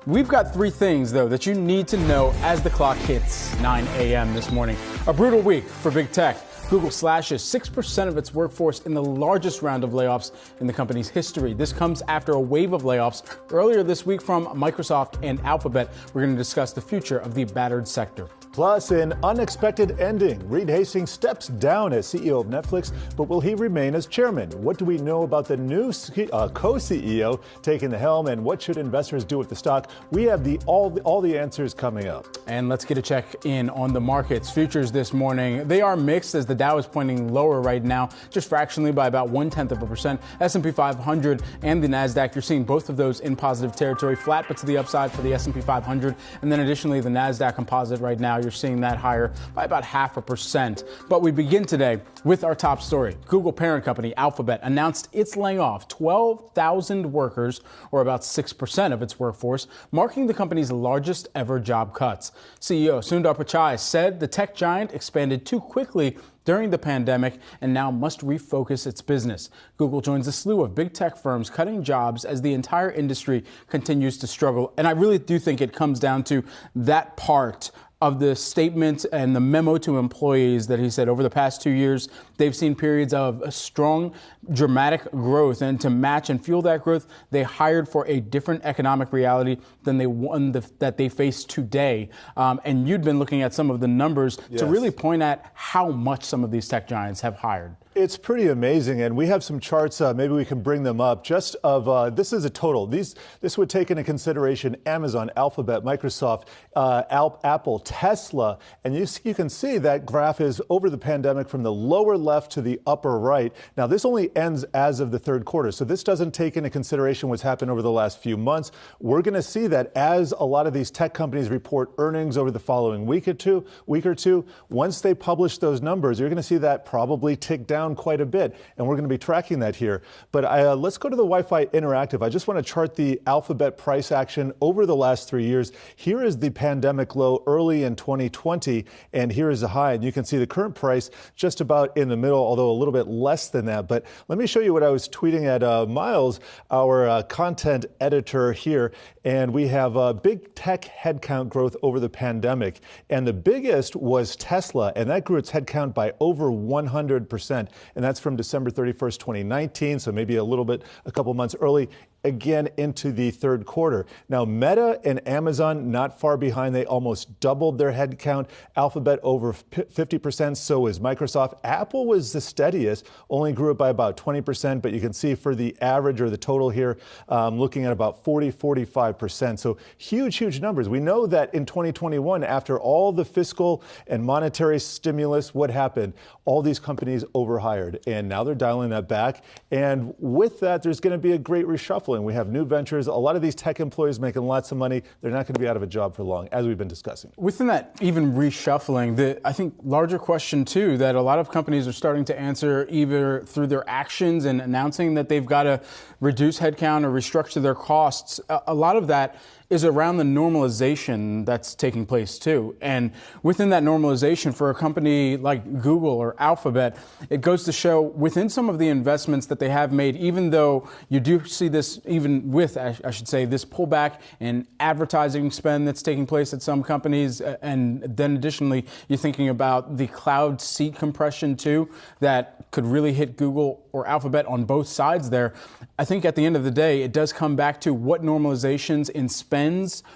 We've got three things, though, that you need to know as the clock hits 9 a.m. this morning. A brutal week for big tech. Google slashes 6% of its workforce in the largest round of layoffs in the company's history. This comes after a wave of layoffs earlier this week from Microsoft and Alphabet. We're going to discuss the future of the battered sector. Plus, an unexpected ending. Reed Hastings steps down as CEO of Netflix, but will he remain as chairman? What do we know about the new co-CEO taking the helm, and what should investors do with the stock? We have all the answers coming up. And let's get a check in on the markets. Futures this morning, they are mixed as the Dow is pointing lower right now, just fractionally by about 0.1%. S&P 500 and the Nasdaq, you're seeing both of those in positive territory, flat but to the upside for the S&P 500. And then additionally, the Nasdaq Composite right now, you're seeing that higher by about 0.5%. But we begin today with our top story. Google parent company Alphabet announced it's laying off 12,000 workers, or about 6% of its workforce, marking the company's largest ever job cuts. CEO Sundar Pichai said the tech giant expanded too quickly during the pandemic and now must refocus its business. Google joins a slew of big tech firms cutting jobs as the entire industry continues to struggle. And I really do think it comes down to that part of the statement and the memo to employees that he said over the past 2 years, they've seen periods of strong, dramatic growth. And to match and fuel that growth, they hired for a different economic reality than that they face today. And you'd been looking at some of the numbers to really point at how much some of these tech giants have hired. It's pretty amazing, and we have some charts, maybe we can bring them up, just of, this is a total. This would take into consideration Amazon, Alphabet, Microsoft, Apple, Tesla, and you can see that graph is over the pandemic from the lower left to the upper right. Now, this only ends as of the third quarter, so this doesn't take into consideration what's happened over the last few months. We're going to see that as a lot of these tech companies report earnings over the following week or two, once they publish those numbers, you're going to see that probably tick down quite a bit, and we're going to be tracking that here. But let's go to the Wi-Fi Interactive. I just want to chart the Alphabet price action over the last 3 years. Here is the pandemic low early in 2020, and here is the high. And you can see the current price just about in the middle, although a little bit less than that. But let me show you what I was tweeting at Miles, our content editor here. And we have big tech headcount growth over the pandemic. And the biggest was Tesla, and that grew its headcount by over 100%. And that's from December 31st, 2019, so maybe a couple months early, again into the third quarter. Now, Meta and Amazon not far behind. They almost doubled their headcount. Alphabet over 50%, so is Microsoft. Apple was the steadiest, only grew it by about 20%, but you can see for the average or the total here, looking at about 45%. So huge numbers. We know that in 2021, after all the fiscal and monetary stimulus, what happened? All these companies overhired, and now they're dialing that back. And with that, there's going to be a great reshuffling. We have new ventures. A lot of these tech employees making lots of money. They're not going to be out of a job for long, as we've been discussing. Within that even reshuffling, I think larger question, too, that a lot of companies are starting to answer either through their actions and announcing that they've got to reduce headcount or restructure their costs. A lot of that is around the normalization that's taking place, too. And within that normalization, for a company like Google or Alphabet, it goes to show within some of the investments that they have made, even though you do see this, even with, I should say, this pullback in advertising spend that's taking place at some companies. And then additionally, you're thinking about the cloud seat compression, too, that could really hit Google or Alphabet on both sides there. I think at the end of the day, it does come back to what normalizations in spends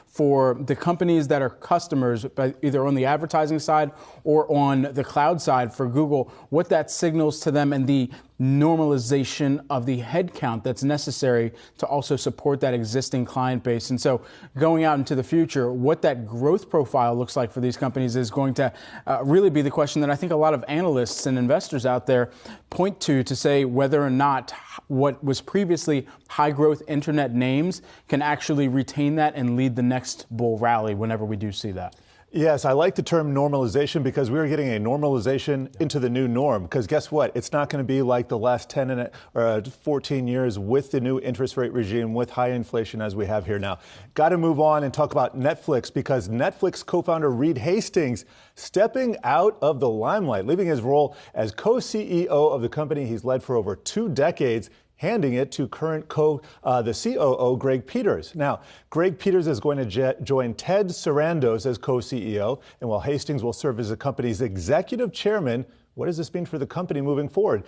for the companies that are customers, either on the advertising side or on the cloud side for Google, what that signals to them and the normalization of the headcount that's necessary to also support that existing client base. And so going out into the future, what that growth profile looks like for these companies is going to really be the question that I think a lot of analysts and investors out there point to say whether or not what was previously high growth internet names can actually retain that and lead the next bull rally whenever we do see that. Yes, I like the term normalization because we're getting a normalization into the new norm. Because guess what? It's not going to be like the last 10 or 14 years with the new interest rate regime, with high inflation as we have here now. Got to move on and talk about Netflix, because Netflix co-founder Reed Hastings stepping out of the limelight, leaving his role as co-CEO of the company he's led for over 2 decades. handing it to current the COO, Greg Peters. Now, Greg Peters is going to join Ted Sarandos as co-CEO, and while Hastings will serve as the company's executive chairman, what does this mean for the company moving forward?